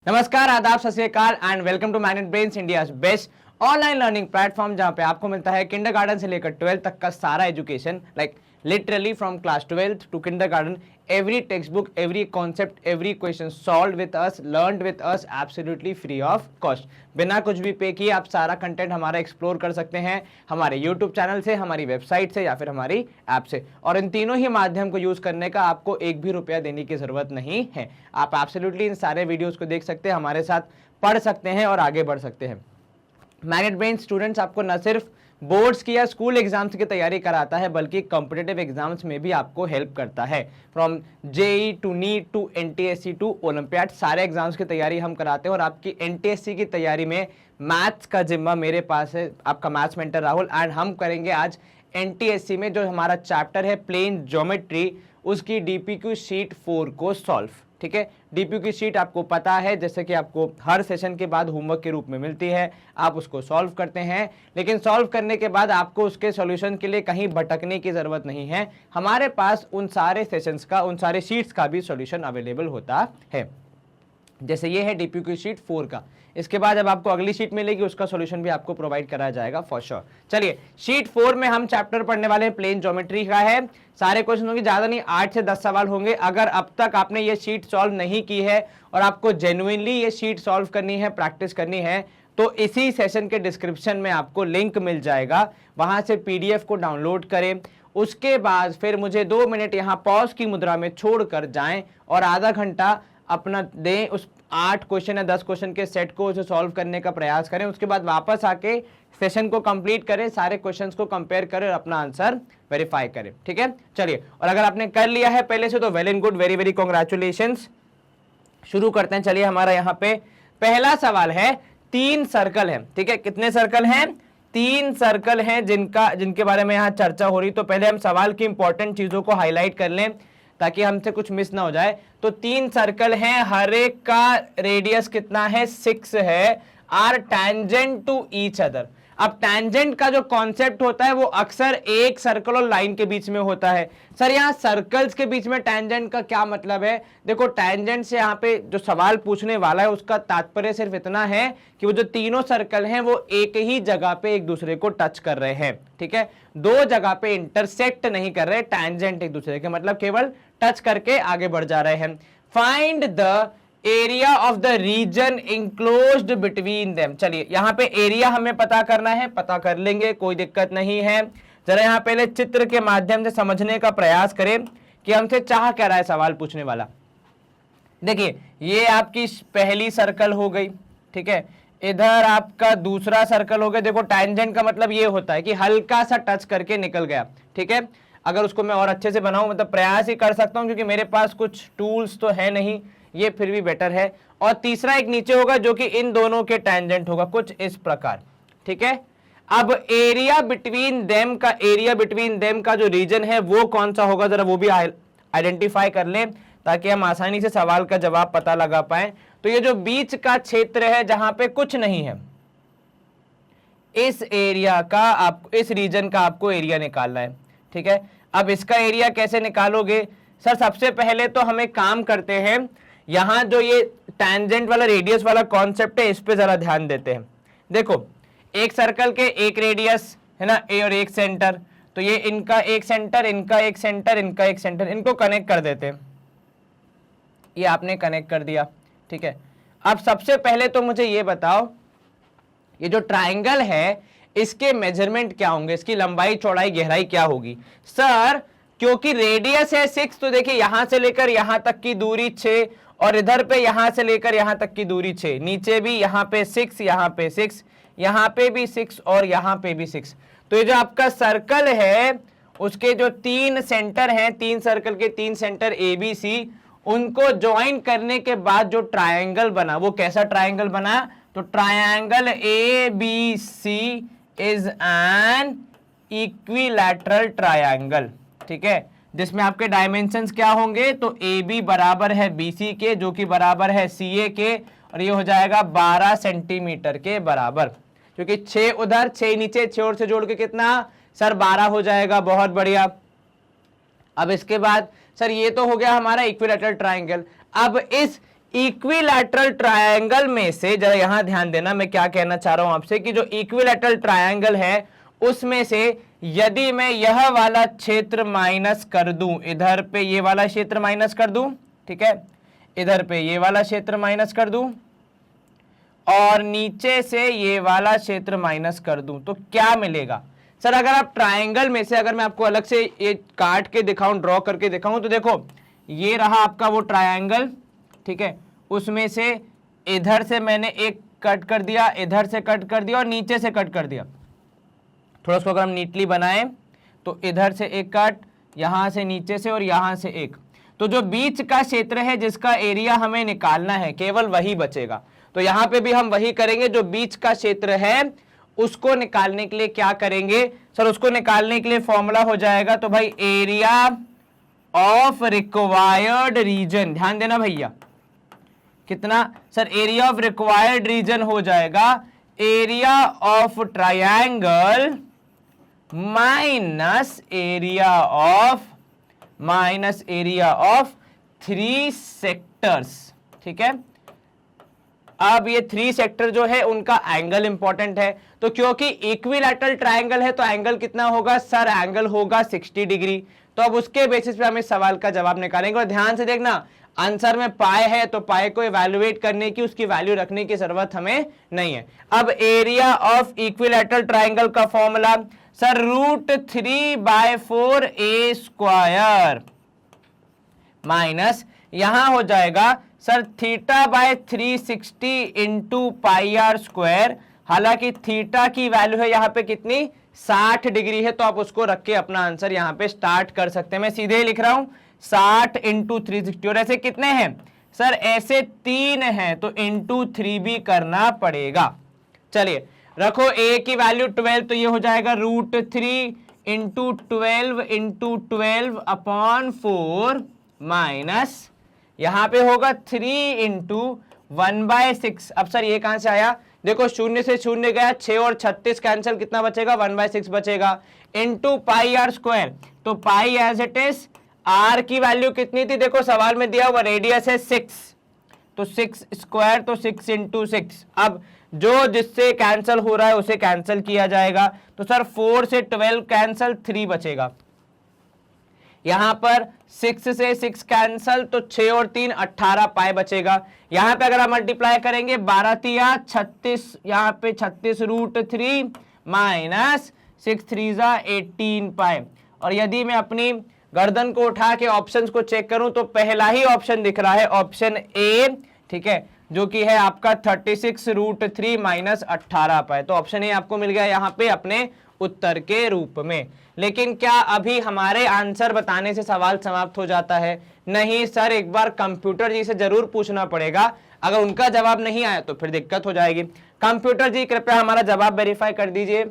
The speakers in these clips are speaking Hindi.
नमस्कार, आदाब, Sat Shri Akal and welcome to मैनेज Brains, India best online learning platform, जहां पे आपको मिलता है किंडरगार्टन से लेकर 12th तक का सारा education, like literally from class 12th to kindergarten. Every text book, every concept, every question solve with us, learned with us, absolutely free of cost. बिना कुछ भी पे किए आप सारा कंटेंट हमारा एक्सप्लोर कर सकते हैं हमारे यूट्यूब चैनल से, हमारी वेबसाइट से या फिर हमारी ऐप से। और इन तीनों ही माध्यम को यूज करने का आपको एक भी रुपया देने की जरूरत नहीं है। आप एब्सोल्युटली इन सारे वीडियोस को देख सकते हैं, हमारे साथ पढ़ सकते हैं और आगे बढ़ सकते हैं। मैनेज ब्रेन्स स्टूडेंट्स आपको न सिर्फ बोर्ड्स की या स्कूल एग्जाम्स की तैयारी कराता है, बल्कि कॉम्पिटिटिव एग्जाम्स में भी आपको हेल्प करता है। From JEE to NEET to NTSC to olympiad, सारे एग्जाम्स की तैयारी हम कराते हैं। और आपकी एनटीएससी की तैयारी में मैथ्स का जिम्मा मेरे पास है, आपका मैथ्स मेंटर राहुल। एंड हम करेंगे आज एनटीएससी में जो हमारा चैप्टर है प्लेन ज्योमेट्री, उसकी डीपीक्यू शीट 4 को सॉल्व। ठीक है, डीपीक्यू की शीट आपको पता है, जैसे कि आपको हर सेशन के बाद होमवर्क के रूप में मिलती है, आप उसको सॉल्व करते हैं। लेकिन सॉल्व करने के बाद आपको उसके सॉल्यूशन के लिए कहीं भटकने की जरूरत नहीं है, हमारे पास उन सारे सेशंस का, उन सारे शीट्स का भी सॉल्यूशन अवेलेबल होता है। जैसे ये है डीपीक्यू शीट 4 का, इसके बाद जब आपको अगली शीट मिलेगी उसका सॉल्यूशन भी आपको प्रोवाइड कराया जाएगा फॉर श्योर। चलिए, शीट 4 में हम चैप्टर पढ़ने वाले हैं प्लेन ज्योमेट्री का है। सारे क्वेश्चन होंगे, ज्यादा नहीं 8 से 10 सवाल होंगे। अगर अब तक आपने ये शीट सॉल्व नहीं की है और आपको जेन्युइनली ये शीट सॉल्व करनी है, प्रैक्टिस करनी है, तो इसी सेशन के डिस्क्रिप्शन में आपको लिंक मिल जाएगा, वहां से पीडीएफ को डाउनलोड करें। उसके बाद फिर मुझे 2 मिनट यहाँ पॉज की मुद्रा में छोड़कर जाएं और आधा घंटा अपना दें उस 8 क्वेश्चन या 10 क्वेश्चन के सेट को उसे सॉल्व करने का प्रयास करें। उसके बाद वापस आके सेशन को कंप्लीट करें, सारे क्वेश्चंस को कंपेयर करें और अपना आंसर वेरीफाई करें। ठीक है, चलिए, और अगर आपने कर लिया है पहले से तो well and good, very very congratulations. शुरू करते हैं। चलिए, हमारा यहाँ पे पहला सवाल है, 3 सर्कल है। ठीक है, कितने सर्कल हैं? 3 सर्कल हैं जिनके बारे में यहाँ चर्चा हो रही। तो पहले हम सवाल की इंपॉर्टेंट चीजों को हाईलाइट कर लें ताकि हमसे कुछ मिस ना हो जाए। तो 3 सर्कल हैं, हर एक का रेडियस कितना है? 6 है। Are tangent to each other. अब टैंजेंट का जो कॉन्सेप्ट होता है वो अक्सर एक सर्कल और लाइन के बीच में होता है। सर, यहाँ सर्कल्स के बीच में टैंजेंट का क्या मतलब है? देखो, टैंजेंट से यहाँ पे जो सवाल पूछने वाला है उसका तात्पर्य सिर्फ इतना है कि वो जो तीनों सर्कल हैं वो एक ही जगह पे एक दूसरे को टच कर रहे हैं। ठीक है, 2 जगह पे इंटरसेक्ट नहीं कर रहे, टैंजेंट एक दूसरे के, मतलब केवल टच करके आगे बढ़ जा रहे हैं। Find the area of the region enclosed between them. चलिए, यहां पे एरिया हमें पता करना है, पता कर लेंगे, कोई दिक्कत नहीं है। जरा यहां पहले चित्र के माध्यम से समझने का प्रयास करें कि हमसे चाह क्या रहा है सवाल पूछने वाला। देखिए, ये आपकी पहली सर्कल हो गई। ठीक है, इधर आपका दूसरा सर्कल हो गया। देखो, टैंजेंट का मतलब ये होता है कि हल्का सा टच करके निकल गया। ठीक है, अगर उसको मैं और अच्छे से बनाऊं, मतलब प्रयास ही कर सकता हूं क्योंकि मेरे पास कुछ टूल्स तो है नहीं, ये फिर भी बेटर है। और तीसरा एक नीचे होगा जो कि इन दोनों के टैंजेंट होगा, कुछ इस प्रकार। ठीक है, अब एरिया बिटवीन देम का जो रीजन है वो कौन सा होगा, जरा वो भी आइडेंटिफाई कर लें ताकि हम आसानी से सवाल का जवाब पता लगा पाए। तो ये जो बीच का क्षेत्र है जहां पे कुछ नहीं है, इस एरिया का इस रीजन का आपको एरिया निकालना है। ठीक है, अब इसका एरिया कैसे निकालोगे? सर, सबसे पहले तो हम एक काम करते हैं, यहां जो ये टैंजेंट वाला रेडियस वाला कॉन्सेप्ट है इस पे जरा ध्यान देते हैं। देखो, एक सर्कल के एक रेडियस है ना, ए और एक सेंटर, तो ये इनका एक सेंटर, इनका एक सेंटर, इनका एक सेंटर, इनको कनेक्ट कर देते हैं। ये आपने कनेक्ट कर दिया। ठीक है, अब सबसे पहले तो मुझे ये बताओ, ये जो ट्राइंगल है इसके मेजरमेंट क्या होंगे, इसकी लंबाई, चौड़ाई, गहराई क्या होगी? सर, क्योंकि रेडियस है 6, तो देखिए यहां से लेकर यहां तक की दूरी 6 और इधर पे यहां से लेकर यहां तक की दूरी 6, नीचे भी यहां पे 6, यहां पे 6, यहां पे भी 6 और यहां पे भी 6। तो ये जो आपका सर्कल है उसके जो 3 सेंटर हैं, 3 सर्कल के 3 सेंटर ए बी सी, उनको ज्वाइन करने के बाद जो ट्रायंगल बना वो कैसा ट्रायंगल बना? तो triangle A B C is an equilateral triangle. ठीक है, जिसमें आपके डायमेंशंस क्या होंगे? तो ए बी बराबर है बी सी के, जो कि बराबर है सी ए के, और ये हो जाएगा 12 सेंटीमीटर के बराबर, क्योंकि 6 उधर, 6 नीचे, 6 और से जोड़ के कितना? सर 12 हो जाएगा। बहुत बढ़िया। अब इसके बाद सर ये तो हो गया हमारा इक्विलैटरल ट्रायंगल। अब इस इक्विलैटरल ट्रायंगल में से, जरा यहां ध्यान देना मैं क्या कहना चाह रहा हूं आपसे, कि जो इक्विलैटरल ट्रायंगल है उसमें से यदि मैं यह वाला क्षेत्र माइनस कर दूं, इधर पे ये वाला क्षेत्र माइनस कर दूं, ठीक है, इधर पे ये वाला क्षेत्र माइनस कर दूं और नीचे से ये वाला क्षेत्र माइनस कर दूं, तो क्या मिलेगा सर? अगर आप ट्रायंगल में से, अगर मैं आपको अलग से ये काट के दिखाऊं, ड्रॉ करके दिखाऊं, तो देखो ये रहा आपका वो ट्रायंगल, ठीक है, उसमें से इधर से मैंने एक कट कर दिया, इधर से कट कर दिया और नीचे से कट कर दिया। थोड़ा सा अगर हम नीटली बनाएं तो इधर से एक कट, यहां से नीचे से और यहां से एक, तो जो बीच का क्षेत्र है जिसका एरिया हमें निकालना है केवल वही बचेगा। तो यहां पे भी हम वही करेंगे, जो बीच का क्षेत्र है उसको निकालने के लिए क्या करेंगे सर? उसको निकालने के लिए फॉर्मूला हो जाएगा, तो भाई एरिया ऑफ रिक्वायर्ड रीजन, ध्यान देना भैया, कितना sir? Area of required region हो जाएगा area of triangle minus area of 3 sectors, ठीक है। अब ये 3 सेक्टर जो है उनका एंगल इंपॉर्टेंट है, तो क्योंकि इक्विलैटरल ट्रायंगल है तो एंगल कितना होगा सर? एंगल होगा 60 डिग्री। तो अब उसके बेसिस पे हम इस सवाल का जवाब निकालेंगे। और ध्यान से देखना, आंसर में पाए है तो पाए को इवैल्यूएट करने की, उसकी वैल्यू रखने की जरूरत हमें नहीं है। अब एरिया ऑफ इक्विलैटरल ट्रायंगल का formula sir √3/4 a square minus यहां हो जाएगा sir θ/360 into pi r square. हालांकि थीटा की वैल्यू है यहाँ पे कितनी? 60 डिग्री है, तो आप उसको रख के अपना आंसर यहाँ पे स्टार्ट कर सकते हैं। मैं सीधे लिख रहा हूं 60 इंटू 360। और ऐसे कितने हैं सर? ऐसे 3 हैं, तो इंटू 3 भी करना पड़ेगा। चलिए रखो a की वैल्यू 12, तो ये हो जाएगा √3 इंटू 12/4 माइनस यहां पे होगा 3 इंटू 1/6। अब सर ये कहां से आया? देखो 0 से 0 गया, 6 और 36 कैंसिल, कितना बचेगा? 1/6 बचेगा, इंटू पाई आर स्क्वायर। तो pi as it is, r की वैल्यू कितनी थी? देखो सवाल में दिया हुआ रेडियस है 6, तो 6 स्क्वायर, तो 6 इंटू 6। अब जो जिससे कैंसिल हो रहा है उसे कैंसिल किया जाएगा, तो सर 4 से 12 कैंसिल, 3 बचेगा। यहां पर 6 से 6 कैंसल, तो 6 और 3 18 पाए बचेगा। यहां पे अगर आप मल्टीप्लाई करेंगे 12 तिया 36, यहां पे 36 √3 माइनस 6 3 18 पाए। और यदि मैं अपनी गर्दन को उठा के ऑप्शंस को चेक करूं तो पहला ही ऑप्शन दिख रहा है, ऑप्शन ए, ठीक है, जो कि है आपका 36 √3 माइनस 18 पाए। तो ऑप्शन ए आपको मिल गया यहां पे अपने उत्तर के रूप में। लेकिन क्या अभी हमारे आंसर बताने से सवाल समाप्त हो जाता है? नहीं सर, एक बार कंप्यूटर जी से जरूर पूछना पड़ेगा। अगर उनका जवाब नहीं आया तो फिर दिक्कत हो जाएगी। कंप्यूटर जी कृपया हमारा जवाब वेरीफाई कर दीजिए।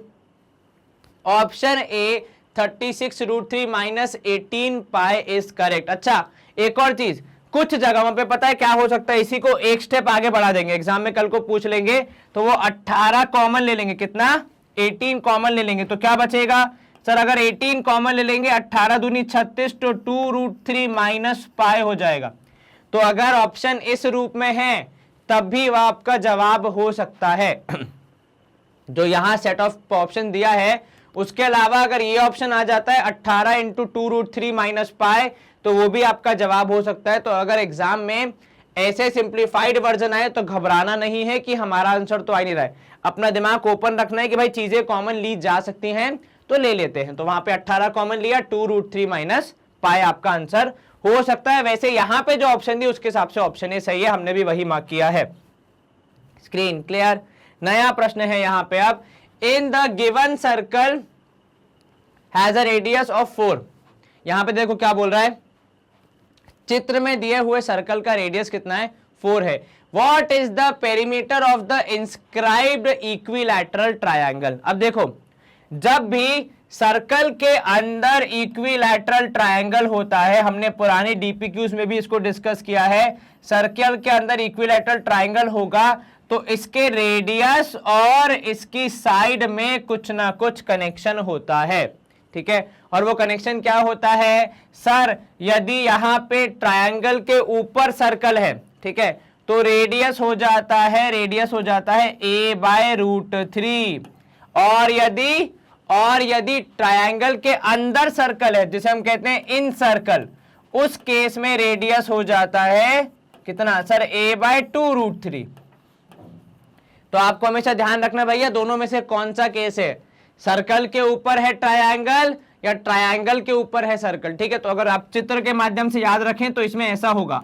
ऑप्शन ए 36 √3 माइनस 18 पाए इज करेक्ट। अच्छा, एक और चीज, कुछ जगहों पे पता है क्या हो सकता है? इसी को एक स्टेप आगे बढ़ा देंगे, एग्जाम में कल को पूछ लेंगे, तो वो 18 कॉमन ले लेंगे, कितना? 18 कॉमन ले लेंगे, तो क्या बचेगा सर? अगर 18 कॉमन ले लेंगे, 18 दूनी 36, तो 2 √3 माइनस पाए हो जाएगा। तो अगर ऑप्शन इस रूप में है तब भी वह आपका जवाब हो सकता है। जो यहां सेट ऑफ ऑप्शन दिया है उसके अलावा अगर ये ऑप्शन आ जाता है 18 इंटू 2 √3 माइनस पाए, तो वो भी आपका जवाब हो सकता है। तो अगर एग्जाम में ऐसे सिंप्लीफाइड वर्जन आए तो घबराना नहीं है कि हमारा आंसर तो आ नहीं रहा है। अपना दिमाग ओपन रखना है कि भाई चीजें कॉमन ली जा सकती हैं तो ले लेते हैं। तो वहां पे 18 कॉमन लिया, 2 √3 माइनस पाए आपका आंसर हो सकता है। वैसे यहां पे जो ऑप्शन दी उसके हिसाब से ऑप्शन ए सही है, हमने भी वही मार्क किया है। Screen clear? नया प्रश्न है यहां पे। अब in the given circle has a radius of 4। यहां पे देखो क्या बोल रहा है, चित्र में दिए हुए सर्कल का रेडियस कितना है? 4 है। What is the perimeter of the inscribed equilateral triangle. अब देखो, जब भी सर्कल के अंदर इक्विलैटरल ट्रायंगल होता है, हमने पुरानी डीपीक्यूज में भी इसको डिस्कस किया है, सर्कल के अंदर इक्विलैटरल ट्रायंगल होगा तो इसके रेडियस और इसकी साइड में कुछ ना कुछ कनेक्शन होता है, ठीक है। और वो कनेक्शन क्या होता है सर? यदि यहां पे ट्रायंगल के ऊपर सर्कल है, ठीक है, तो रेडियस हो जाता है, रेडियस हो जाता है a/√3। और यदि ट्रायंगल के अंदर सर्कल है, जिसे हम कहते हैं इन सर्कल, उस केस में रेडियस हो जाता है कितना सर, a/2√3। तो आपको हमेशा ध्यान रखना भैया, दोनों में से कौन सा केस है, सर्कल के ऊपर है ट्रायंगल या ट्रायंगल के ऊपर है सर्कल। ठीक है, तो अगर आप चित्र के माध्यम से याद रखें तो इसमें ऐसा होगा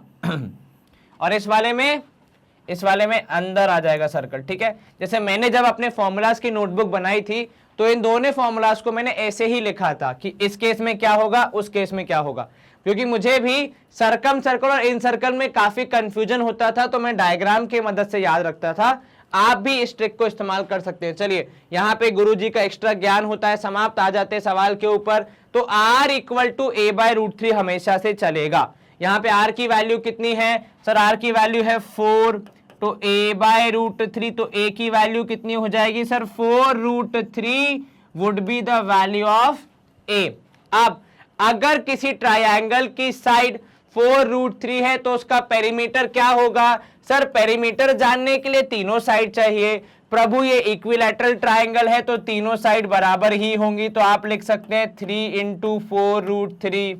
और इस वाले में अंदर आ जाएगा सर्कल। ठीक है, जैसे मैंने जब अपने फॉर्मूलाज की नोटबुक बनाई थी तो इन दोनों फॉर्मूलाज को मैंने ऐसे ही लिखा था कि इस केस में क्या होगा, उस केस में क्या होगा, क्योंकि मुझे भी सर्कम सर्कल और इन सर्कल में काफी कंफ्यूजन होता था, तो मैं डायग्राम की मदद से याद रखता था। आप भी इस ट्रिक को इस्तेमाल कर सकते हैं। चलिए, यहाँ पे गुरुजी का एक्स्ट्रा ज्ञान होता है, समाप्त। आ जाते हैं सवाल के ऊपर। तो r = a/√3 हमेशा से चलेगा। यहाँ पे r की वैल्यू कितनी है सर, r की वैल्यू है 4, तो a/√3, तो a की वैल्यू कितनी हो जाएगी sir, 4√3 would be the value of a। अब अगर किसी ट्रायंगल की साइड 4√3 है तो उसका पेरीमीटर क्या होगा सर, पेरीमीटर जानने के लिए तीनों साइड चाहिए। प्रभु ये इक्विलैटरल ट्रायंगल है तो तीनों साइड बराबर ही होंगी, तो आप लिख सकते हैं 3 × 4√3।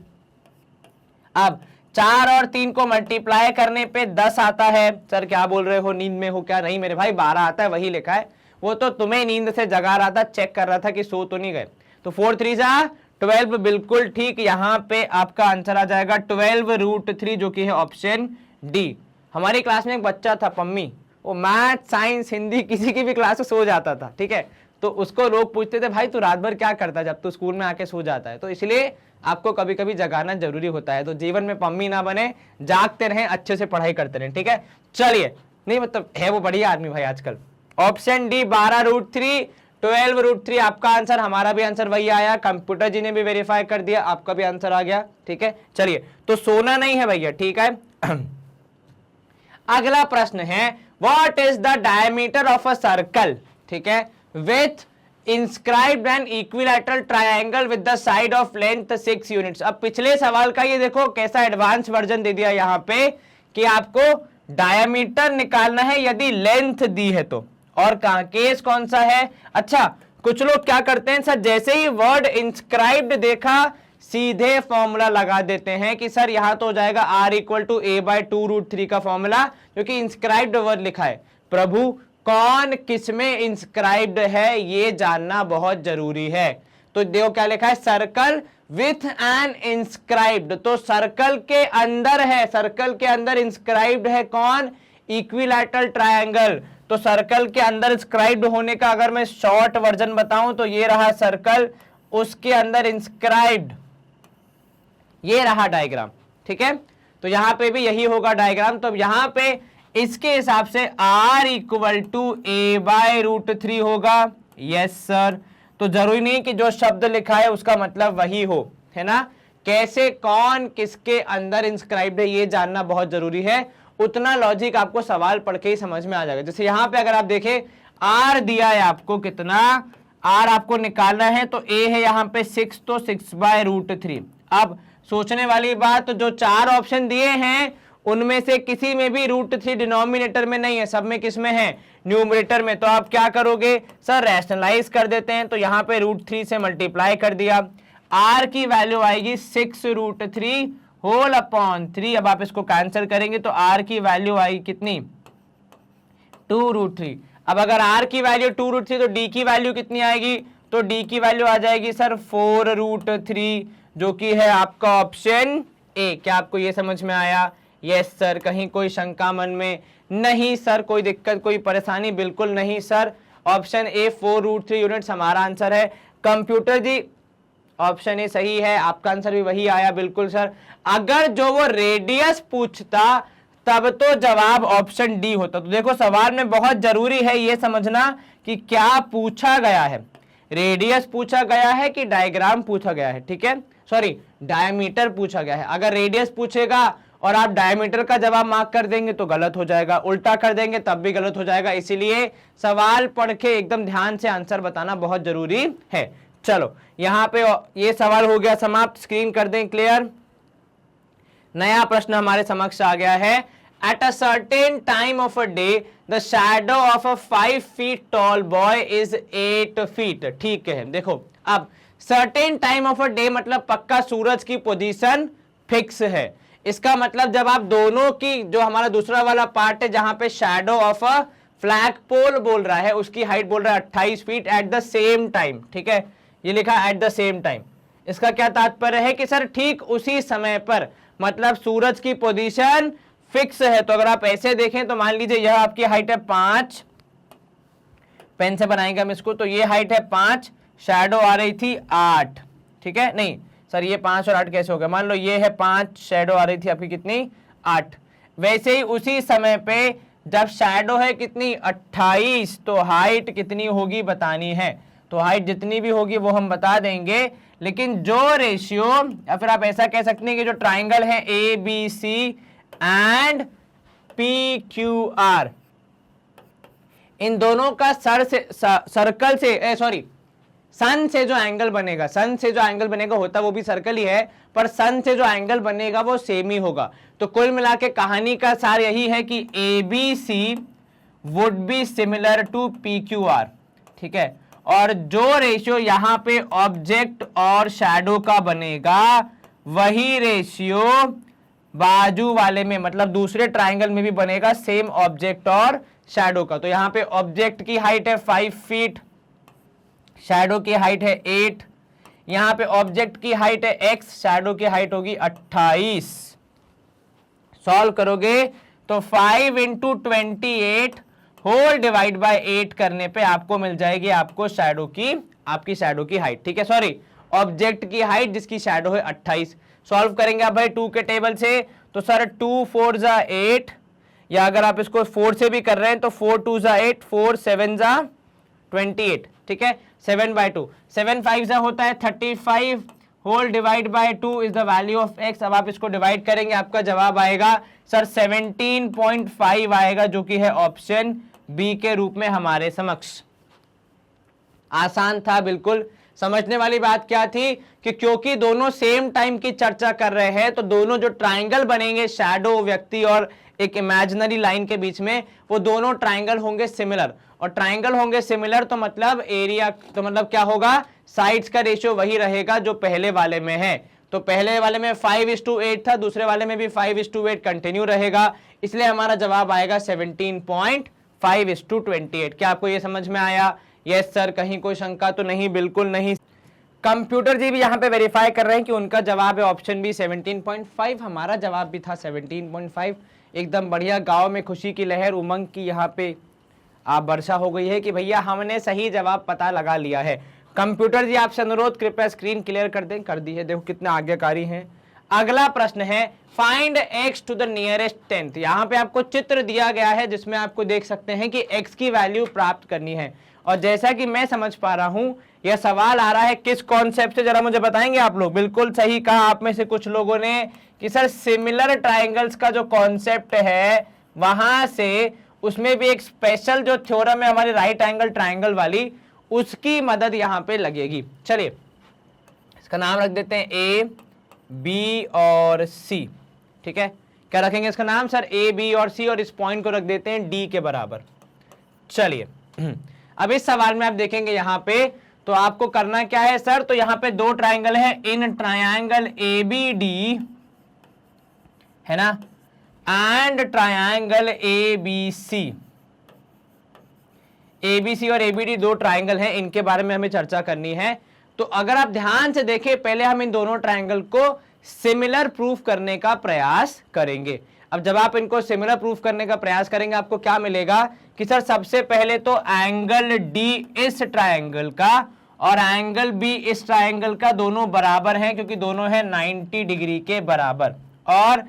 अब 4 और 3 को मल्टीप्लाई करने पे 10 आता है। सर क्या बोल रहे हो, नींद में हो क्या? नहीं मेरे भाई, 12 आता है, वही लिखा है। वो तो तुम्हें नींद से जगा रहा था, चेक कर रहा था कि सो तो नहीं गए। तो 4 3 12, बिल्कुल ठीक। यहाँ पे आपका आंसर आ जाएगा 12√3, जो कि है ऑप्शन डी। हमारी क्लास में एक बच्चा था पम्मी, वो मैथ साइंस हिंदी किसी की भी क्लास में सो जाता था। ठीक है, तो उसको लोग पूछते थे भाई तू रात भर क्या करता है जब तू स्कूल में आके सो जाता है। तो इसलिए आपको कभी कभी जगाना जरूरी होता है। तो जीवन में पम्मी ना बने, जागते रहें, अच्छे से पढ़ाई करते रहें। ठीक है, चलिए, नहीं मतलब है वो बढ़िया आदमी भाई आजकल। ऑप्शन डी 12√3 12√3 आपका आंसर। हमारा भी आंसर वही आया, कंप्यूटर जी ने भी वेरीफाई कर दिया, आपका भी आंसर आ गया। ठीक है, चलिए, तो सोना नहीं है भैया। ठीक है, अगला प्रश्न है, what is the diameter of a circle, ठीक है, with inscribed an equilateral triangle with the side of length 6 units. अब पिछले सवाल का ये देखो कैसा एडवांस वर्जन दे दिया यहाँ पे कि आपको डायमीटर निकालना है यदि लेंथ दी है तो, और कहा केस कौन सा है। अच्छा, कुछ लोग क्या करते हैं सर, जैसे ही वर्ड इंस्क्राइब्ड देखा सीधे फॉर्मूला लगा देते हैं कि सर यहां तो हो जाएगा r = a/2√3 का फॉर्मूला, क्योंकि इंस्क्राइब्ड वर्ड लिखा है। प्रभु कौन किसमें इंस्क्राइब्ड है ये जानना बहुत जरूरी है। तो देखो क्या लिखा है, सर्कल विथ एन इंस्क्राइब्ड, तो सर्कल के अंदर है, सर्कल के अंदर इंस्क्राइब्ड है कौन, इक्विलैटरल ट्रायंगल। तो सर्कल के अंदर इंस्क्राइब्ड होने का अगर मैं शॉर्ट वर्जन बताऊं तो ये रहा सर्कल, उसके अंदर इंस्क्राइब्ड, ये रहा डायग्राम। ठीक है, तो यहां पे भी यही होगा डायग्राम। तो यहां पे इसके हिसाब से r = a/√3 होगा। यस सर, तो जरूरी नहीं कि जो शब्द लिखा है उसका मतलब वही हो, है ना। कैसे कौन किसके अंदर इंस्क्राइब्ड है ये जानना बहुत जरूरी है। उतना लॉजिक आपको सवाल पढ़ के ही समझ में आ जाएगा। जैसे यहां पे अगर आप देखें r दिया है आपको कितना, r आपको निकालना है, तो a है यहाँ पे 6, तो 6/√3। अब सोचने वाली बात, तो जो 4 ऑप्शन दिए हैं उनमें से किसी में भी √3 डिनोमिनेटर में नहीं है, सब में किस में है, न्यूमरेटर में। तो आप क्या करोगे सर, रैशनलाइज कर देते हैं। तो यहाँ पे √3 से मल्टीप्लाई कर दिया, r की वैल्यू आएगी 6√3 होल अपॉन 3। अब आप इसको कैंसिल करेंगे तो r की वैल्यू आएगी कितनी, 2√3। अब अगर r की वैल्यू 2√3 तो d की वैल्यू कितनी आएगी, तो d की वैल्यू आ जाएगी सर 4√3, जो कि है आपका ऑप्शन ए। क्या आपको ये समझ में आया? यस सर, कहीं कोई शंका मन में नहीं सर, कोई दिक्कत कोई परेशानी बिल्कुल नहीं सर। ऑप्शन ए 4√3 यूनिट्स हमारा आंसर है। कंप्यूटर जी ऑप्शन ए सही है, आपका आंसर भी वही आया, बिल्कुल सर। अगर जो वो रेडियस पूछता तब तो जवाब ऑप्शन डी होता। तो देखो सवाल में बहुत जरूरी है ये समझना कि क्या पूछा गया है, रेडियस पूछा गया है कि डायग्राम पूछा गया है। ठीक है, सॉरी डायमीटर पूछा गया है। अगर रेडियस पूछेगा और आप डायमीटर का जवाब मार्क कर देंगे तो गलत हो जाएगा, उल्टा कर देंगे तब भी गलत हो जाएगा। इसीलिए सवाल पढ़ के एकदम ध्यान से आंसर बताना बहुत जरूरी है। चलो यहां पे ये सवाल हो गया समाप्त, स्क्रीन कर दें क्लियर। नया प्रश्न हमारे समक्ष आ गया है, At a certain time of a day, the shadow of a 5 feet tall boy is 8 feet. ठीक है, देखो अब certain time of a day मतलब पक्का सूरज की पोजीशन फिक्स है। इसका मतलब जब आप दोनों की, जो हमारा दूसरा वाला पार्ट है जहां पे शैडो ऑफ अ फ्लैग पोल बोल रहा है, उसकी हाइट बोल रहा है 28 feet at the same time. ठीक है, ये लिखा एट द सेम टाइम। इसका क्या तात्पर्य है कि सर ठीक उसी समय पर, मतलब सूरज की पोजीशन फिक्स है। तो अगर आप ऐसे देखें तो मान लीजिए यह आपकी हाइट है 5, पेन से बनाएंगे हम इसको, तो ये हाइट है 5, शैडो आ रही थी 8। ठीक है, नहीं सर ये 5 और 8 कैसे हो गया, मान लो ये है 5, शैडो आ रही थी आपकी कितनी 8। वैसे ही उसी समय पे जब शैडो है कितनी 28, तो हाइट कितनी होगी बतानी है। तो हाइट जितनी भी होगी वो हम बता देंगे, लेकिन जो रेशियो, या फिर आप ऐसा कह सकते हैं कि जो ट्राइंगल है A B C and P Q R, इन दोनों का सर्कल से सॉरी सन से जो एंगल बनेगा, सन से जो एंगल बनेगा, होता वो भी सर्कल ही है, पर सन से जो एंगल बनेगा वो सेम ही होगा। तो कुल मिला के कहानी का सार यही है कि A B C would be similar to P Q R. ठीक है, और जो रेशियो यहां पे ऑब्जेक्ट और शैडो का बनेगा, वही रेशियो बाजू वाले में, मतलब दूसरे ट्राइंगल में भी बनेगा, सेम ऑब्जेक्ट और शैडो का। तो यहां पे ऑब्जेक्ट की हाइट है 5 फीट, शैडो की हाइट है 8, यहां पे ऑब्जेक्ट की हाइट है x, शैडो की हाइट होगी 28। सॉल्व करोगे तो 5 इंटू 28 होल डिवाइड बाय 8 करने पे आपको मिल जाएगी आपको शैडो की, आपकी शैडो की हाइट। ठीक है, सॉरी ऑब्जेक्ट की हाइट जिसकी शैडो है 28। सॉल्व करेंगे आप भाई 2 के टेबल से, तो सर 2 4 जा 8, या अगर आप इसको 4 से भी कर रहे हैं तो 4 2 जा 8, 4 7 जा 28। ठीक है, 7 बाई 2, 7 5 जा होता है 35, whole divide by 2 is the value of x। अब आप इसको डिवाइड करेंगे, आपका जवाब आएगा सर 17.5 आएगा, जो कि है ऑप्शन बी के रूप में हमारे समक्ष। आसान था बिल्कुल। समझने वाली बात क्या थी कि क्योंकि दोनों सेम टाइम की चर्चा कर रहे हैं, तो दोनों जो ट्राइंगल बनेंगे शैडो व्यक्ति और एक इमेजिनरी लाइन के बीच में, वो दोनों ट्राइंगल होंगे सिमिलर। और ट्राइंगल होंगे सिमिलर तो मतलब एरिया, तो मतलब क्या होगा, साइड्स का रेशियो वही रहेगा जो पहले वाले में है। तो पहले वाले में 5:8 था, दूसरे वाले में भी 5:8 कंटिन्यू रहेगा, इसलिए हमारा जवाब आएगा 17.5:28। क्या आपको ये समझ में आया? यस सर, कहीं कोई शंका तो नहीं? बिल्कुल नहीं। कंप्यूटर जी भी यहाँ पे वेरीफाई कर रहे हैं कि उनका जवाब है ऑप्शन बी 17.5। हमारा जवाब भी था 17.5। एकदम बढ़िया, गांव में खुशी की लहर, उमंग की यहाँ पे आप वर्षा हो गई है कि भैया हमने सही जवाब पता लगा लिया है। कंप्यूटर जी आपसे अनुरोध, कृपया स्क्रीन क्लियर कर दें। कर दी है, देखो कितने आज्ञाकारी हैं। अगला प्रश्न है find x to the nearest 10th। यहाँ पे आपको चित्र दिया गया है जिसमें आपको देख सकते हैं कि x की वैल्यू प्राप्त करनी है। और जैसा कि मैं समझ पा रहा हूं, यह सवाल आ रहा है किस कॉन्सेप्ट से, जरा मुझे बताएंगे आप लोग? बिल्कुल सही कहा आप में से कुछ लोगों ने कि सर सिमिलर ट्राइंगल्स का जो कॉन्सेप्ट है वहां से, उसमें भी एक स्पेशल जो थ्योरम है हमारी राइट एंगल ट्राइंगल वाली, उसकी मदद यहां पे लगेगी। चलिए इसका नाम रख देते हैं ए बी और सी। ठीक है, क्या रखेंगे इसका नाम? सर ए बी और सी, और इस पॉइंट को रख देते हैं डी के बराबर। चलिए अब इस सवाल में आप देखेंगे यहां पे, तो आपको करना क्या है सर? तो यहां पे दो ट्राइंगल है, in triangle A B D है ना, and triangle A B C. A B C और ए बी डी दो ट्राइंगल हैं, इनके बारे में हमें चर्चा करनी है। तो अगर आप ध्यान से देखें, पहले हम इन दोनों ट्राइंगल को सिमिलर प्रूफ करने का प्रयास करेंगे। अब जब आप इनको सिमिलर प्रूफ करने का प्रयास करेंगे, आपको क्या मिलेगा कि सर सबसे पहले तो एंगल डी इस ट्राइंगल का और एंगल बी इस ट्राइंगल का दोनों बराबर हैं, क्योंकि दोनों है 90 डिग्री के बराबर। और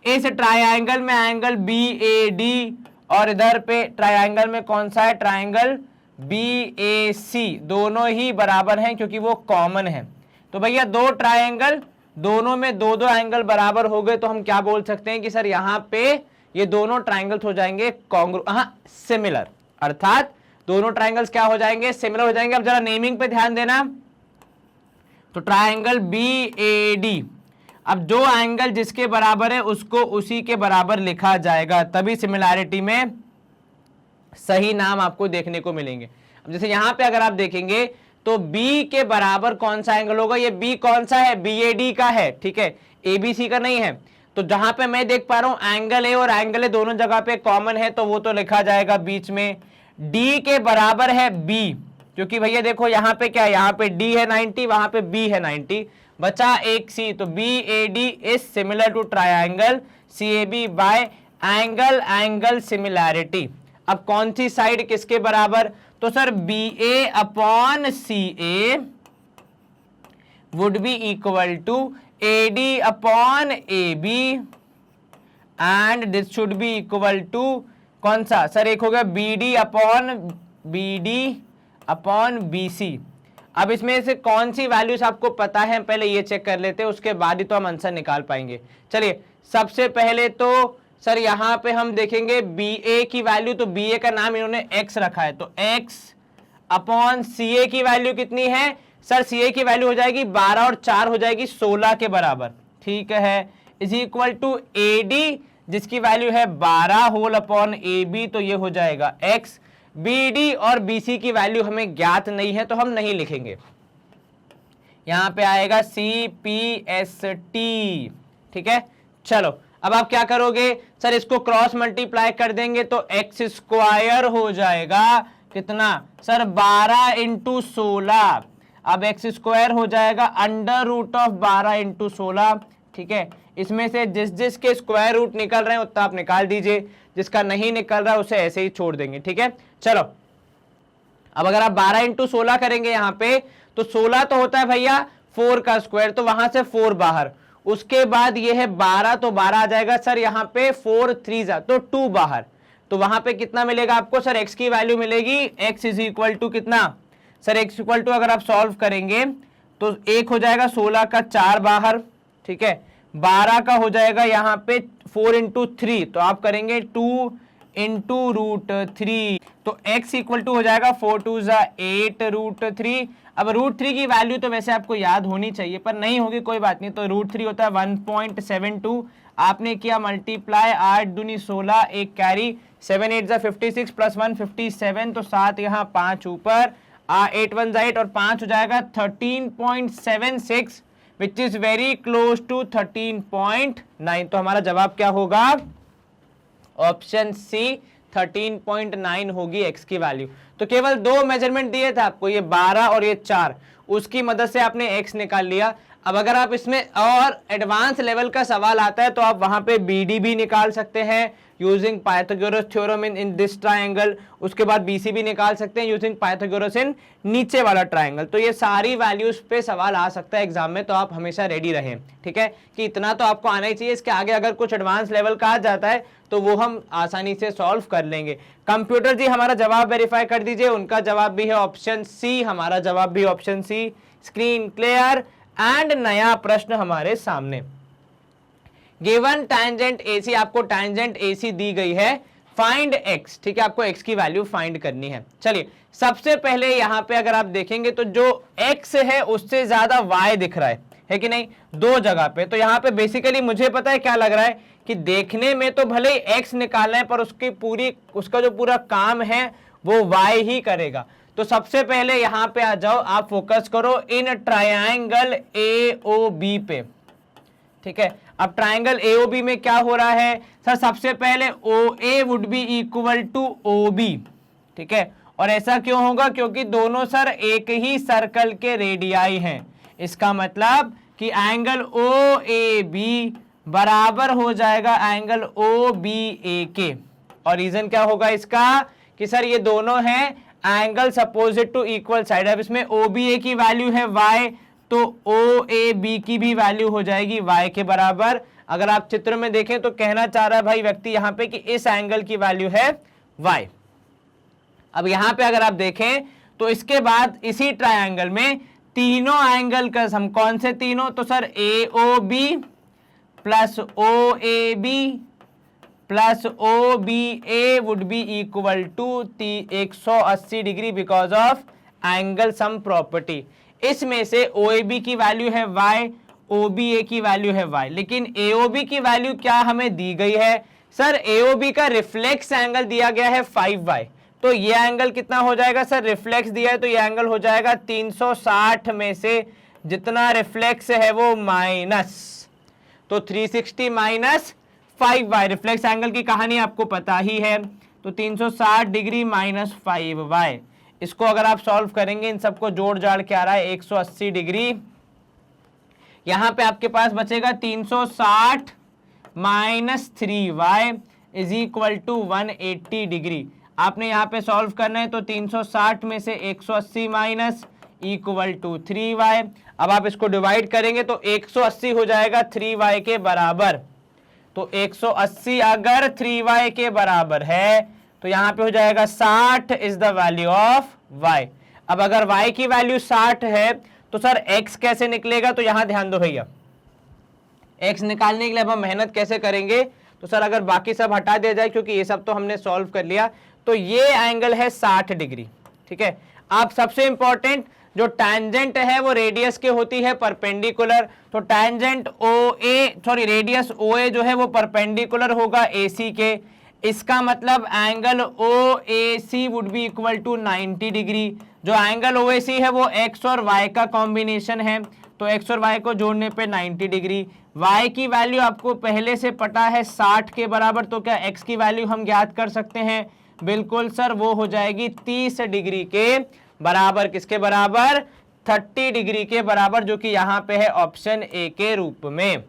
इस ट्राइंगल में एंगल बी ए डी, और इधर पे ट्राइंगल में कौन सा है? ट्राइंगल बी ए सी, दोनों ही बराबर हैं क्योंकि वो कॉमन है। तो भैया दो ट्राइंगल, दोनों में दो दो एंगल बराबर हो गए, तो हम क्या बोल सकते हैं कि सर यहाँ पे ये दोनों ट्राइंगल्स हो जाएंगे सिमिलर, अर्थात दोनों ट्राइंगल्स क्या हो जाएंगे? सिमिलर हो जाएंगे। अब जरा नेमिंग पे ध्यान देना। तो ट्राइंगल बी ए डी, अब जो एंगल जिसके बराबर है उसको उसी के बराबर लिखा जाएगा, तभी सिमिलैरिटी में सही नाम आपको देखने को मिलेंगे। अब जैसे यहां पे अगर आप देखेंगे तो B के बराबर कौन सा एंगल होगा, ये B कौन सा है, BAD का है, ठीक है, ABC का नहीं है। तो जहां पे मैं देख पा रहा हूं एंगल A और एंगल A दोनों जगह पे कॉमन है, तो वो तो लिखा जाएगा बीच में। D के बराबर है B, क्योंकि भैया देखो यहाँ पे क्या है, यहाँ पे D है 90, वहां पे B है 90, बचा एक C, तो BAD is similar to triangle CAB by angle angle similarity. अब कौन सी साइड किसके बराबर, तो sir BA upon CA would be equal to AD upon AB and this should be equal to कौन सा सर, एक हो गया BD अपॉन BC। अब इसमें से कौन सी वैल्यूज आपको पता है, पहले ये चेक कर लेते हैं, उसके बाद ही तो हम आंसर निकाल पाएंगे। चलिए सबसे पहले तो सर यहां पे हम देखेंगे BA की वैल्यू, तो BA का नाम इन्होंने X रखा है, तो X अपॉन CA की वैल्यू कितनी है सर, CA की वैल्यू हो जाएगी 12 और 4 हो जाएगी 16 के बराबर, ठीक है, इज इक्वल टू AD जिसकी वैल्यू है 12 होल अपॉन AB, तो ये हो जाएगा X। BD और BC की वैल्यू हमें ज्ञात नहीं है तो हम नहीं लिखेंगे, यहां पे आएगा CPST, ठीक है। चलो अब आप क्या करोगे सर, इसको क्रॉस मल्टीप्लाई कर देंगे तो एक्स स्क्वायर हो जाएगा कितना सर 12 इंटू 16, अब एक्स स्क्वायर हो जाएगा अंडर रूट ऑफ 12 इंटू 16, ठीक है। इसमें से जिस जिस के स्क्वायर रूट निकल रहे हैं उतना आप निकाल दीजिए, जिसका नहीं निकल रहा उसे ऐसे ही छोड़ देंगे, ठीक है। चलो अब अगर आप 12 इंटू 16 करेंगे यहाँ पे, तो 16 तो होता है भैया 4 का स्क्वायर, तो वहां से 4 बाहर, उसके बाद ये है 12, तो 12 आ जाएगा सर यहाँ पे 4 3 जा तो 2 बाहर, तो वहां पे कितना मिलेगा आपको सर, x की वैल्यू मिलेगी x इज इक्वल टू कितना सर, x इक्वल टू अगर आप सॉल्व करेंगे तो एक हो जाएगा 16 का 4 बाहर, ठीक है, 12 का हो जाएगा यहाँ पे 4 इंटू 3, तो आप करेंगे 2 इंटू रूट 3, तो x इक्वल टू हो जाएगा 4 2 जा 8 रूट 3। अब रूट 3 की वैल्यू तो वैसे आपको याद होनी चाहिए पर नहीं होगी, कोई बात नहीं, तो रूट 3 होता है 1.72, आपने किया मल्टीप्लाई 8 दूनी 16, एक कैरी 7 8 जा 56 प्लस 1 57, तो 7 यहाँ 5 ऊपर 8 1 जा 8 और 5 हो जाएगा 13.76 which is very close to 13.9, तो हमारा जवाब क्या होगा ऑप्शन सी 13.9 होगी x की वैल्यू। तो केवल दो मेजरमेंट दिए थे आपको, ये 12 और ये 4, उसकी मदद से आपने x निकाल लिया। अब अगर आप इसमें और एडवांस लेवल का सवाल आता है तो आप वहां पे BD भी निकाल सकते हैं using Pythagoras theorem in this triangle, उसके बाद BC भी निकाल सकते हैं यूजिंग पाइथागोरस इन नीचे वाला ट्रायंगल। तो ये सारी वैल्यूज पे सवाल आ सकता है एग्जाम में, तो आप हमेशा रेडी रहें, ठीक है, कि इतना तो आपको आना ही चाहिए। इसके आगे अगर कुछ एडवांस लेवल का आ जाता है तो वो हम आसानी से सॉल्व कर लेंगे। कंप्यूटर जी हमारा जवाब वेरीफाई कर दीजिए, उनका जवाब भी है ऑप्शन सी, हमारा जवाब भी option C. Screen clear and नया प्रश्न हमारे सामने। गिवन टैंजेंट AC, आपको टैंजेंट AC दी गई है, फाइंड x, ठीक है, आपको x की वैल्यू फाइंड करनी है। चलिए सबसे पहले यहां पे अगर आप देखेंगे तो जो x है उससे ज्यादा y दिख रहा है कि नहीं, दो जगह पे। तो यहाँ पे बेसिकली मुझे पता है क्या लग रहा है कि देखने में तो भले ही x निकालना है पर उसका जो पूरा काम है वो y ही करेगा। तो सबसे पहले यहां पे आ जाओ, आप फोकस करो इन ट्रायंगल AOB पे, ठीक है। अब ट्रायंगल AOB में क्या हो रहा है सर, सबसे पहले OA would be equal to OB, ठीक है, और ऐसा क्यों होगा, क्योंकि दोनों सर एक ही सर्कल के रेडियाई हैं। इसका मतलब कि एंगल OAB बराबर हो जाएगा एंगल OBA के, और रीजन क्या होगा इसका कि सर ये दोनों हैं angles opposite to equal side. अब इसमें OBA की वैल्यू है y, तो OAB की भी वैल्यू हो जाएगी y के बराबर। अगर आप चित्र में देखें तो कहना चाह रहा है भाई व्यक्ति यहाँ पे कि इस एंगल की वैल्यू है y। अब यहाँ पे अगर आप देखें तो इसके बाद इसी ट्रायंगल में तीनों एंगल का सम, कौन से तीनों, तो sir AOB plus OAB plus OBA would be equal to 180 degree because of angle sum property. इसमें से OAB की वैल्यू है y, OBA की वैल्यू है y, लेकिन AOB की वैल्यू क्या हमें दी गई है सर? AOB का रिफ्लेक्स एंगल दिया गया है 5y, तो ये एंगल कितना हो जाएगा सर? रिफ्लेक्स दिया है तो ये एंगल हो जाएगा 360 में से जितना रिफ्लेक्स है वो माइनस, तो 360 माइनस 5y, रिफ्लेक्स एंगल की कहानी आपको पता ही है, तो 360 डिग्री माइनस 5y। इसको अगर आप सॉल्व करेंगे, इन सबको जोड़ जाड़ के आ रहा है 180 डिग्री, यहां पे आपके पास बचेगा 360 minus 3y is equal to 180 degree. आपने यहां पे सॉल्व करना है, तो 360 में से 180 माइनस इक्वल टू 3y। अब आप इसको डिवाइड करेंगे तो 180 हो जाएगा 3y के बराबर, तो 180 अगर 3y के बराबर है तो यहां पे हो जाएगा 60 is the value of y। अब अगर y की वैल्यू 60 है तो सर x कैसे निकलेगा? तो यहां ध्यान दो भैया, x निकालने के लिए अब हम मेहनत कैसे करेंगे? तो सर अगर बाकी सब हटा दिया जाए, क्योंकि ये सब तो हमने सॉल्व कर लिया, तो ये एंगल है 60 डिग्री, ठीक है। अब सबसे इंपॉर्टेंट, जो टैंजेंट है वो रेडियस के होती है परपेंडिकुलर, तो टैंजेंट रेडियस OA जो है वो परपेंडिकुलर होगा AC के, इसका मतलब angle OAC would be equal to 90 degree. जो एंगल OAC है वो x और y का कॉम्बिनेशन है, तो x और y को जोड़ने पे 90 डिग्री। y की वैल्यू आपको पहले से पता है 60 के बराबर, तो क्या x की वैल्यू हम ज्ञात कर सकते हैं? बिल्कुल सर, वो हो जाएगी 30 डिग्री के बराबर। किसके बराबर? 30 डिग्री के बराबर, जो कि यहाँ पे है ऑप्शन ए के रूप में।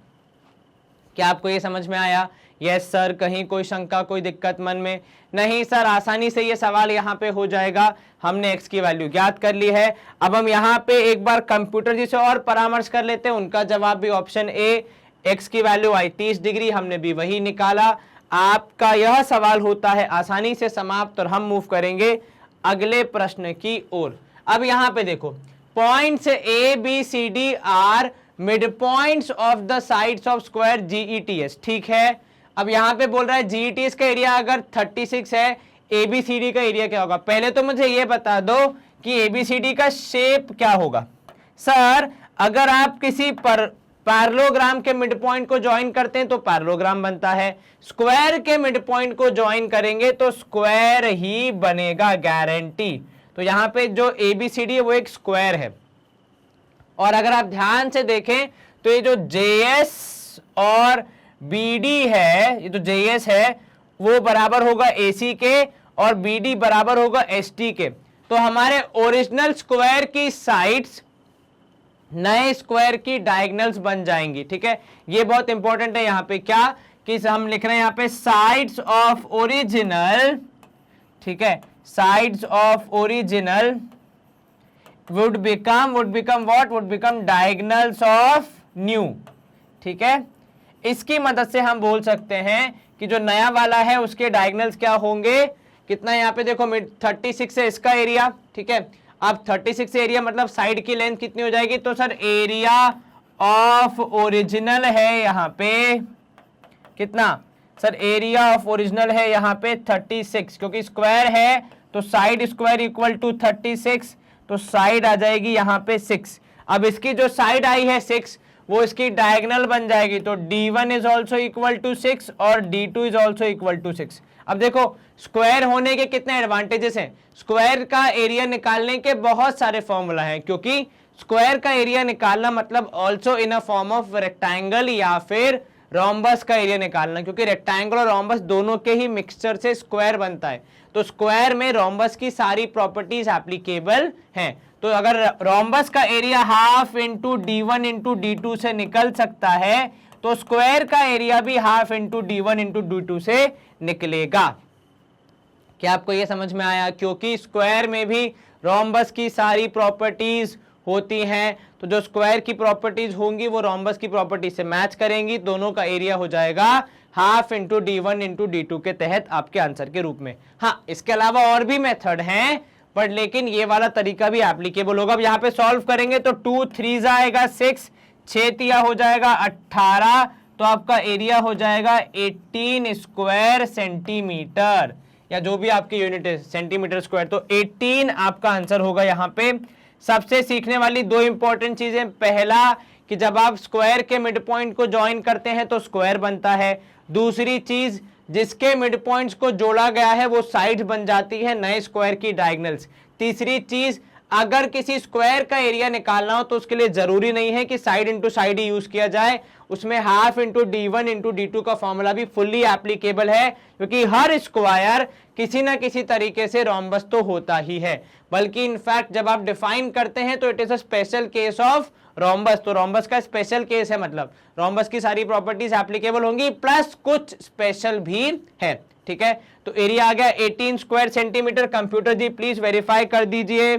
क्या आपको ये समझ में आया? यस सर, कहीं कोई शंका, कोई दिक्कत मन में? नहीं सर, आसानी से ये सवाल यहाँ पे हो जाएगा। हमने x की वैल्यू ज्ञात कर ली है। अब हम यहाँ पे एक बार कंप्यूटर जी से और परामर्श कर लेते हैं, उनका जवाब भी ऑप्शन ए, x की वैल्यू आई 30 डिग्री, हमने भी वही निकाला। आपका यह सवाल होता है आसानी से समाप्त और हम मूव करेंगे अगले प्रश्न की ओर। अब यहाँ पे देखो, points A B C D are midpoints of the sides of square GETS, ठीक है। अब यहाँ पे बोल रहा है GETS का एरिया अगर 36 है, ABCD का एरिया क्या होगा? पहले तो मुझे ये बता दो कि ABCD का शेप क्या होगा। सर अगर आप किसी पैरेललोग्राम के मिड पॉइंट को ज्वाइन करते हैं तो पैरेललोग्राम बनता है, स्क्वायर के मिड पॉइंट को ज्वाइन करेंगे तो स्क्वायर ही बनेगा, गारंटी। तो यहाँ पे जो ABCD है वो एक स्क्वायर है। और अगर आप ध्यान से देखें तो ये जो JS और BD है, ये जो JS है वो बराबर होगा AC के और BD बराबर होगा ST के। तो हमारे ओरिजिनल स्क्वायर की साइड्स नए स्क्वायर की डायगोनल्स बन जाएंगी, ठीक है। ये बहुत इंपॉर्टेंट है यहाँ पे, क्या कि हम लिख रहे हैं यहाँ पे साइड्स ऑफ ओरिजिनल, ठीक है, sides of original would become what? Would become diagonals of new, ठीक है। इसकी मदद से हम बोल सकते हैं कि जो नया वाला है उसके डायगोनल्स क्या होंगे, कितना यहाँ पे देखो 36 है इसका एरिया, ठीक है। अब 36 एरिया मतलब साइड की लेंथ कितनी हो जाएगी? तो सर एरिया ऑफ ओरिजिनल है यहाँ पे कितना? सर एरिया ऑफ ओरिजिनल है यहाँ पे 36, क्योंकि स्क्वायर है तो साइड स्क्वायर इक्वल टू 36, तो साइड आ जाएगी यहाँ पे 6। अब इसकी जो साइड आई है 6 वो इसकी डायगोनल बन जाएगी, तो D1 is also equal to 6 और D2 is also equal to 6। अब देखो स्क्वायर होने के कितने एडवांटेजेस हैं। स्क्वायर का एरिया निकालने के बहुत सारे फॉर्मूला हैं, क्योंकि स्क्वायर का एरिया निकालना मतलब also in a form of rectangle या फिर रोम्बस का एरिया निकालना, क्योंकि रेक्टेंगल और रोम्बस दोनों के ही मिक्सचर से स्क्वायर बनता है। तो स्क्वायर में रोम्बस की सारी प्रॉपर्टीज एप्लीकेबल हैं। तो अगर रोम्बस का area half into D1 into D2 से निकल सकता है तो स्क्वायर का एरिया भी half into D1 into D2 से निकलेगा। क्या आपको यह समझ में आया? क्योंकि स्क्वायर में भी रोम्बस की सारी प्रॉपर्टीज होती हैं, तो जो स्क्वायर की प्रॉपर्टीज होंगी वो रोम्बस की प्रॉपर्टी से मैच करेंगी, दोनों का एरिया हो जाएगा half into D1 into D2 के तहत आपके आंसर के रूप में। हाँ, इसके अलावा और भी मेथड हैं, पर लेकिन ये वाला तरीका भी एप्लीकेबल होगा। अब यहाँ पे सॉल्व करेंगे तो 2 3 आएगा 6, 6 तिया हो जाएगा 18, तो आपका एरिया हो जाएगा 18 स्क्वायर सेंटीमीटर, या जो भी आपकी यूनिट है सेंटीमीटर स्क्वायर, तो 18 आपका आंसर होगा यहाँ पे। सबसे सीखने वाली दो इंपॉर्टेंट चीजें, पहला कि जब आप स्क्वायर के मिड पॉइंट को ज्वाइन करते हैं तो स्क्वायर बनता है। दूसरी चीज, जिसके मिड पॉइंट्स को जोड़ा गया है वो साइड बन जाती है नए स्क्वायर की डायगोनल्स। तीसरी चीज, अगर किसी स्क्वायर का एरिया निकालना हो तो उसके लिए जरूरी नहीं है कि साइड इंटू साइड ही यूज किया जाए, उसमें half into D1 into D2 का फॉर्मूला भी फुल्ली एप्लीकेबल है, क्योंकि हर स्क्वायर किसी ना किसी तरीके से रोम्बस तो होता ही है। बल्कि इनफैक्ट जब आप डिफाइन करते हैं तो it is a special case of rhombus. तो रोम्बस का स्पेशल केस है, मतलब रोम्बस की सारी प्रॉपर्टीज एप्लीकेबल होंगी प्लस कुछ स्पेशल भी है। ठीक है, तो एरिया आ गया 18 square centimetre. Computer ji please verify कर दीजिए।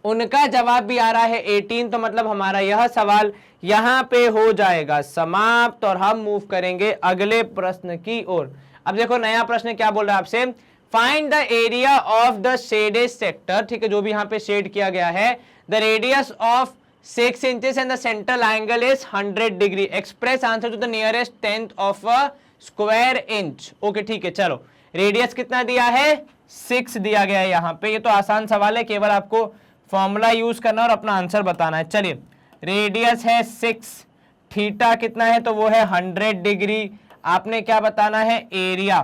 उनका जवाब भी आ रहा है 18, तो मतलब हमारा यह सवाल यहां पे हो जाएगा समाप्त और हम मूव करेंगे अगले प्रश्न की ओर। अब देखो नया प्रश्न क्या बोल रहा है आपसे, find the area of the shaded sector. ठीक है, जो भी यहाँ पे शेड किया गया है, the radius of 6 inches and the central angle is 100 degree. Express answer to the nearest 10th of a square inch. Okay ठीक है, चलो रेडियस कितना दिया है, 6 दिया गया है यहाँ पे। ये तो आसान सवाल है, केवल आपको फॉर्मूला यूज करना और अपना आंसर बताना है। चलिए, रेडियस है 6, थीटा कितना है तो वो है 100 डिग्री। आपने क्या बताना है, एरिया।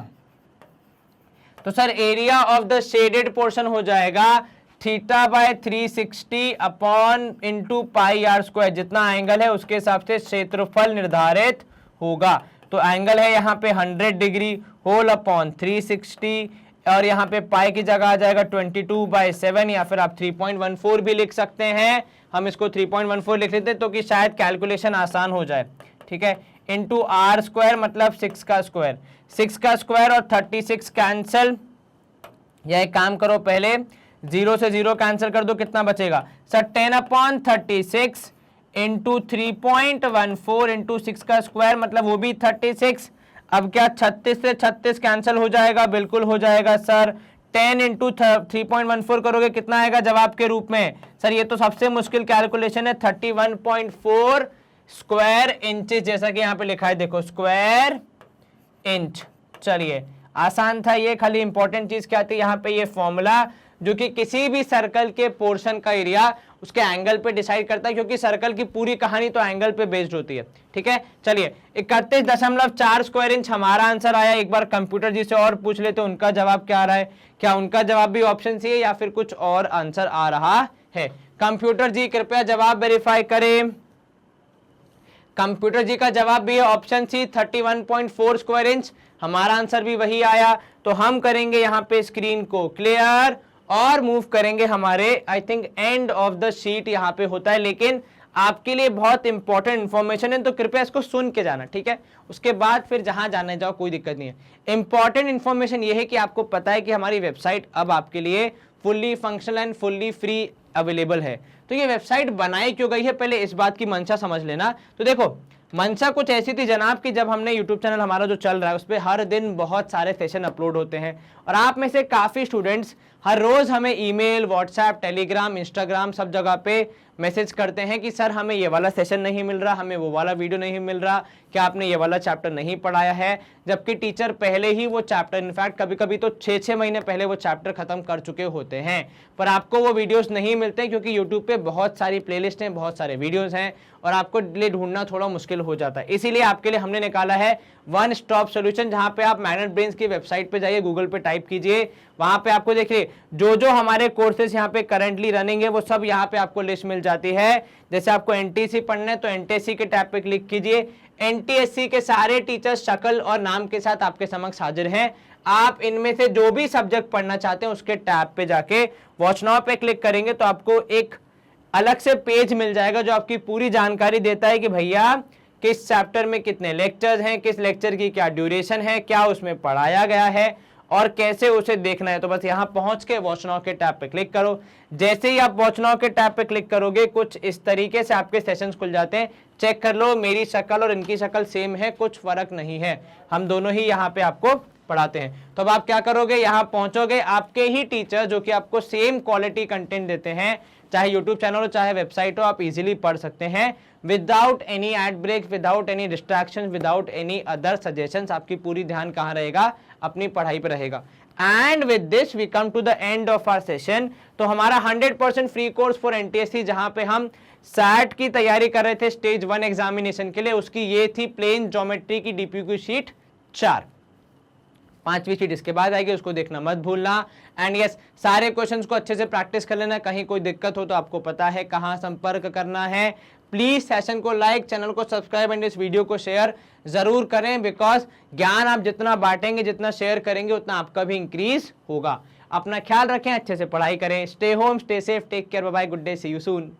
तो sir area of the shaded portion हो जाएगा theta by 360 upon into pi r square. जितना एंगल है उसके हिसाब से क्षेत्रफल निर्धारित होगा। तो एंगल है यहाँ पे 100 डिग्री होल अपॉन 360, और यहाँ पे पाई की जगह आ जाएगा 22/7, या फिर आप 3.14 भी लिख सकते हैं। हम इसको 3.14 लिख लेते हैं तो कि शायद कैलकुलेशन आसान हो जाए। ठीक है, इंटू आर स्क्वायर मतलब 6 का स्क्वायर, 6 का स्क्वायर और 36 कैंसिल। या एक काम करो, पहले 0 से 0 कैंसिल कर दो, कितना बचेगा सर, 10/36 इंटू 3.14 इंटू 6 का स्क्वायर मतलब वो भी 36। अब क्या 36 से 36 कैंसिल हो जाएगा, बिल्कुल हो जाएगा सर। 10 इंटू 3.14 करोगे कितना आएगा जवाब के रूप में, सर ये तो सबसे मुश्किल कैलकुलेशन है, 31.4 स्क्वायर इंचेस, जैसा कि यहाँ पे लिखा है देखो स्क्वायर इंच। चलिए आसान था ये, खाली इंपॉर्टेंट चीज क्या थी यहाँ पे, ये फॉर्मूला जो कि किसी भी सर्कल के पोर्शन का एरिया उसके एंगल पे डिसाइड करता है, क्योंकि सर्कल की पूरी कहानी तो एंगल पे बेस्ड होती है। ठीक है, चलिए 31.4 स्क्वायर इंच हमारा आंसर आया। एक बार कंप्यूटर जी से और पूछ लेते उनका जवाब क्या आ रहा है, क्या उनका जवाब भी ऑप्शन सी है या फिर कुछ और आंसर आ रहा है। कंप्यूटर जी कृपया जवाब वेरीफाई करें। कंप्यूटर जी का जवाब भी है ऑप्शन सी 31.4 स्क्वायर इंच, हमारा आंसर भी वही आया। तो हम करेंगे यहाँ पे स्क्रीन को क्लियर और मूव करेंगे हमारे I think end of the sheet यहाँ पे होता है, लेकिन आपके लिए बहुत इंपॉर्टेंट इंफॉर्मेशन है तो कृपया इसको सुन के जाना। ठीक है, उसके बाद फिर जहां जाने जाओ कोई दिक्कत नहीं है। इंपॉर्टेंट इंफॉर्मेशन ये है कि आपको पता है कि हमारी वेबसाइट अब आपके लिए fully functional and fully free available है। तो ये वेबसाइट बनाई क्यों गई है, पहले इस बात की मंशा समझ लेना। तो देखो मंशा कुछ ऐसी थी जनाब कि जब हमने यूट्यूब चैनल हमारा जो चल रहा है उस पर हर दिन बहुत सारे सेशन अपलोड होते हैं, और आप में से काफ़ी स्टूडेंट्स हर रोज़ हमें ईमेल, व्हाट्सएप, टेलीग्राम, इंस्टाग्राम सब जगह पे मैसेज करते हैं कि सर हमें ये वाला सेशन नहीं मिल रहा, हमें वो वाला वीडियो नहीं मिल रहा, क्या आपने ये वाला चैप्टर नहीं पढ़ाया है, जबकि टीचर पहले ही वो चैप्टर, इनफैक्ट कभी कभी तो 6-6 महीने पहले वो चैप्टर खत्म कर चुके होते हैं, पर आपको वो वीडियोस नहीं मिलते क्योंकि यूट्यूब पे बहुत सारी प्लेलिस्ट हैं, बहुत सारे वीडियोस हैं और आपको लिए ढूंढना थोड़ा मुश्किल हो जाता है। इसीलिए आपके लिए हमने निकाला है वन स्टॉप सोल्यूशन, जहां पे आप मैग्नेट ब्रेन्स की वेबसाइट पे जाइए, गूगल पे टाइप कीजिए, वहां पे आपको देखिए जो जो हमारे कोर्सेज यहाँ पे करंटली रनिंग है वो सब यहाँ पे आपको लिस्ट मिल जाती है। जैसे आपको एनटीसी पढ़ना है तो एनटीसी के टैब पे क्लिक कीजिए, एनटीएससी के सारे टीचर्स शक्ल और नाम के साथ आपके समक्ष हाजिर हैं। आप इनमें से जो भी सब्जेक्ट पढ़ना चाहते हैं उसके टैब पे जाके वॉच नाउ पे क्लिक करेंगे तो आपको एक अलग से पेज मिल जाएगा जो आपकी पूरी जानकारी देता है कि भैया किस चैप्टर में कितने लेक्चर्स हैं, किस लेक्चर की क्या ड्यूरेशन है, क्या उसमें पढ़ाया गया है और कैसे उसे देखना है। तो बस यहाँ पहुंच के वॉच नाउ के टैब पे क्लिक करो। जैसे ही आप वॉच नाउ के टैब पे क्लिक करोगे कुछ इस तरीके से आपके सेशंस खुल जाते हैं। चेक कर लो मेरी शक्ल और इनकी शक्ल सेम है, कुछ फर्क नहीं है, हम दोनों ही यहाँ पे आपको पढ़ाते हैं। तो अब आप क्या करोगे, यहाँ पहुंचोगे, आपके ही टीचर जो कि आपको सेम क्वालिटी कंटेंट देते हैं, चाहे यूट्यूब चैनल हो चाहे वेबसाइट हो, आप इजीली पढ़ सकते हैं without any ad break, without any distraction, without any other suggestions. आपकी पूरी ध्यान कहाँ रहेगा, अपनी पढ़ाई पे रहेगा। And with this we come to the end of our session. तो हमारा 100% फ्री कोर्स फॉर एनटीएससी, जहां पे हम सैट की तैयारी कर रहे थे स्टेज 1 एग्जामिनेशन के लिए, उसकी ये थी प्लेन ज्योमेट्री की डीपीक्यू शीट 4। 5वीं शीट इसके बाद आएगी, उसको देखना मत भूलना। एंड यस, सारे क्वेश्चंस को अच्छे से प्रैक्टिस कर लेना, कहीं कोई दिक्कत हो तो आपको पता है कहां संपर्क करना है। प्लीज सेशन को लाइक, चैनल को सब्सक्राइब एंड इस वीडियो को शेयर जरूर करें, बिकॉज ज्ञान आप जितना बांटेंगे, जितना शेयर करेंगे, उतना आपका भी इंक्रीज होगा। अपना ख्याल रखें, अच्छे से पढ़ाई करें। Stay home, stay safe, take care, bye bye, good day, see you soon.